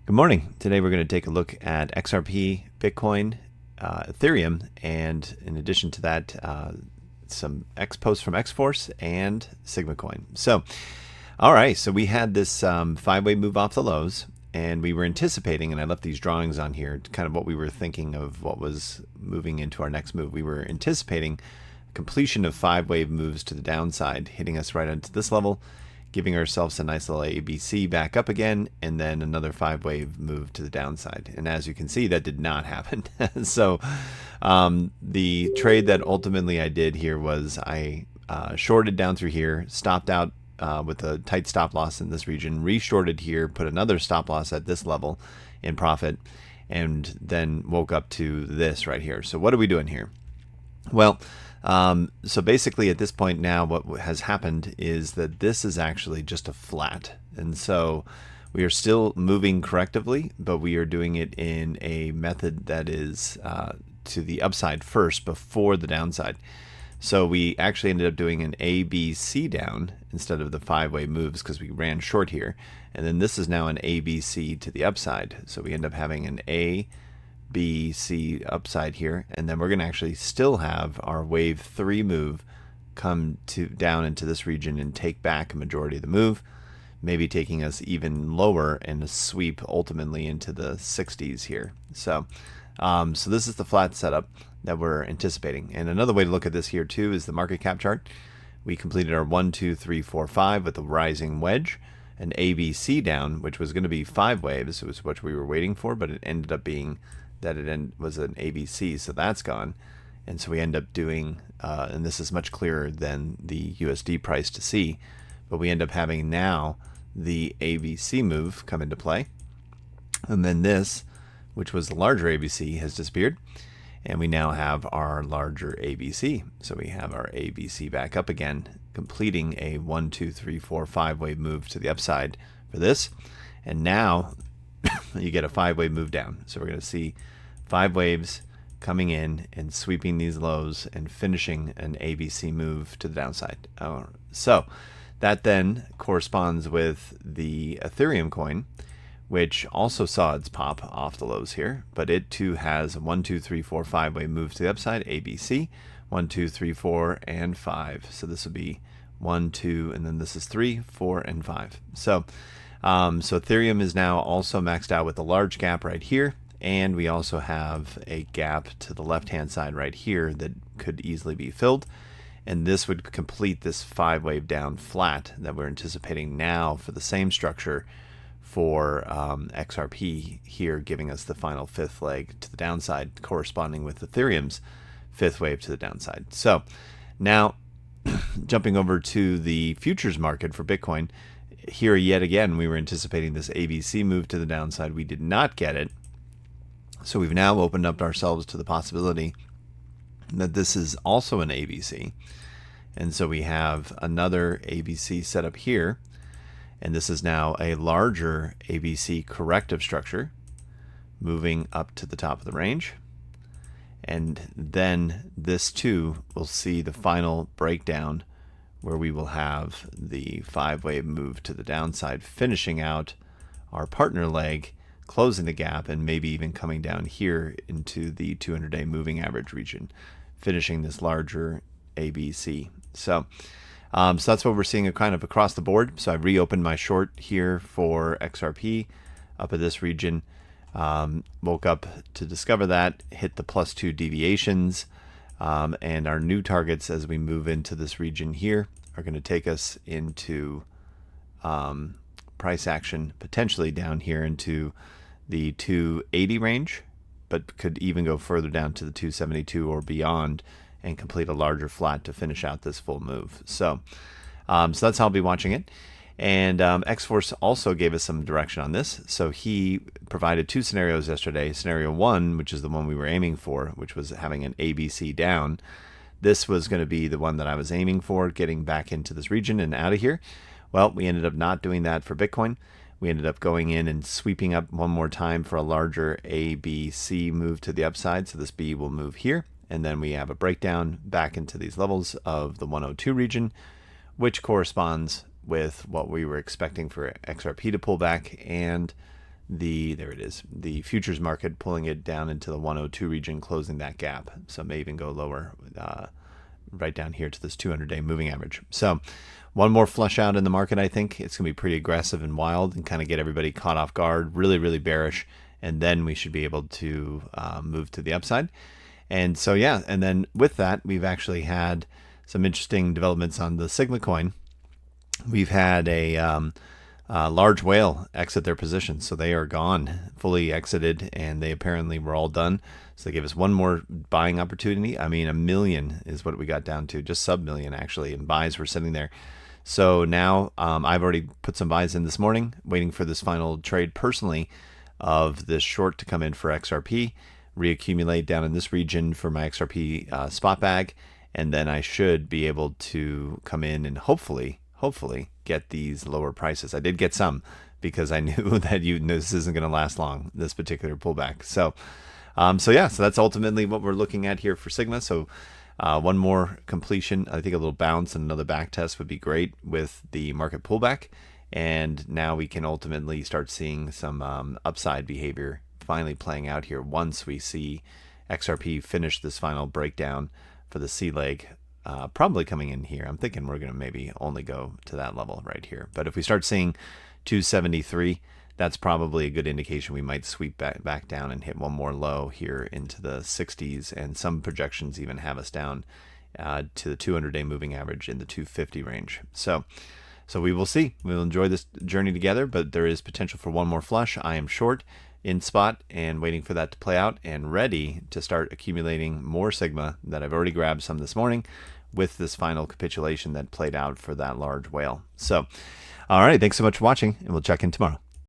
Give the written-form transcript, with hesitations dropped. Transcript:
Good morning. Today we're going to take a look at XRP, Bitcoin, Ethereum, and in addition to that, some X posts from Xforce and Sigma Coin. So, all right, so we had this five-way move off the lows, and we were anticipating, and I left these drawings on here, kind of what we were thinking of what was moving into our next move. We were anticipating completion of five-wave moves to the downside, hitting us right into this level, giving ourselves a nice little ABC back up again, and then another five-wave move to the downside. And as you can see, that did not happen. So the trade that ultimately I did here was I shorted down through here, stopped out with a tight stop loss in this region, re-shorted here, put another stop loss at this level in profit, and then woke up to this right here. So what are we doing here? Well, so basically at this point now what has happened is that this is actually just a flat. And so we are still moving correctively, but we are doing it in a method that is to the upside first before the downside. So we actually ended up doing an A, B, C down instead of the five-way moves because we ran short here. And then this is now an A, B, C to the upside. So we end up having an A, B, C upside here, and then we're going to actually still have our wave 3 move come to down into this region and take back a majority of the move, maybe taking us even lower and a sweep ultimately into the 60s here. So so this is the flat setup that we're anticipating. And another way to look at this here too is the market cap chart. We completed our 1, 2, 3, 4, 5 with a rising wedge, an ABC down, which was going to be 5 waves. It was what we were waiting for, but it ended up being that it was an ABC, so that's gone. And so we end up doing, and this is much clearer than the USD price to see, but we end up having now the ABC move come into play. And then this, which was the larger ABC, has disappeared. And we now have our larger ABC. So we have our ABC back up again, completing a 1, 2, 3, 4, 5-wave move to the upside for this. And now you get a 5-wave move down. So we're going to see 5 waves coming in and sweeping these lows and finishing an ABC move to the downside. So that then corresponds with the Ethereum coin, which also saw its pop off the lows here, but it too has a 1, 2, 3, 4, 5-wave move to the upside, ABC, 1, 2, 3, 4, and 5. So this would be 1, 2, and then this is 3, 4, and 5. So Ethereum is now also maxed out with a large gap right here, and we also have a gap to the left-hand side right here that could easily be filled, and this would complete this 5-wave down flat that we're anticipating now for the same structure for XRP here, giving us the final 5th leg to the downside, corresponding with Ethereum's 5th wave to the downside. So now jumping over to the futures market for Bitcoin, here yet again we were anticipating this ABC move to the downside. We did not get it. So we've now opened up ourselves to the possibility that this is also an ABC. And so we have another ABC set up here. And this is now a larger ABC corrective structure moving up to the top of the range. And then this too will see the final breakdown where we will have the 5-wave move to the downside, finishing out our partner leg, closing the gap, and maybe even coming down here into the 200-day moving average region, finishing this larger ABC. So that's what we're seeing kind of across the board. So I've reopened my short here for XRP up at this region. Woke up to discover that, hit the +2 deviations, and our new targets as we move into this region here are going to take us into price action potentially down here into the 280 range, but could even go further down to the 272 or beyond and complete a larger flat to finish out this full move. So that's how I'll be watching it. And Xforce also gave us some direction on this. So he provided 2 scenarios yesterday. Scenario 1, which is the one we were aiming for, which was having an ABC down. This was going to be the one that I was aiming for, getting back into this region and out of here. Well, we ended up not doing that for Bitcoin. We ended up going in and sweeping up one more time for a larger ABC move to the upside. So this B will move here. And then we have a breakdown back into these levels of the 102 region, which corresponds with what we were expecting for XRP to pull back and there it is, the futures market, pulling it down into the 102 region, closing that gap. So it may even go lower, right down here to this 200-day moving average. So one more flush out in the market, I think. It's going to be pretty aggressive and wild and kind of get everybody caught off guard, really, really bearish. And then we should be able to move to the upside. And so, yeah, and then with that, we've actually had some interesting developments on the Sigma coin. We've had a large whale exit their position, so they are gone, fully exited, and they apparently were all done. So they gave us one more buying opportunity. I mean, 1 million is what we got down to, just sub-million actually, and buys were sitting there. So now I've already put some buys in this morning, waiting for this final trade personally of this short to come in for XRP, reaccumulate down in this region for my XRP spot bag, and then I should be able to come in and hopefully get these lower prices. I did get some because I knew that this isn't going to last long, this particular pullback. So yeah, so that's ultimately what we're looking at here for Sigma. So one more completion, I think a little bounce and another back test would be great with the market pullback. And now we can ultimately start seeing some upside behavior finally playing out here once we see XRP finish this final breakdown for the C leg. Probably coming in here. I'm thinking we're going to maybe only go to that level right here. But if we start seeing 273, that's probably a good indication we might sweep back down and hit one more low here into the 60s, and some projections even have us down to the 200-day moving average in the 250 range. So we will see. We'll enjoy this journey together, but there is potential for one more flush. I am short in spot and waiting for that to play out and ready to start accumulating more Sigma that I've already grabbed some this morning with this final capitulation that played out for that large whale. So, all right, thanks so much for watching, and we'll check in tomorrow.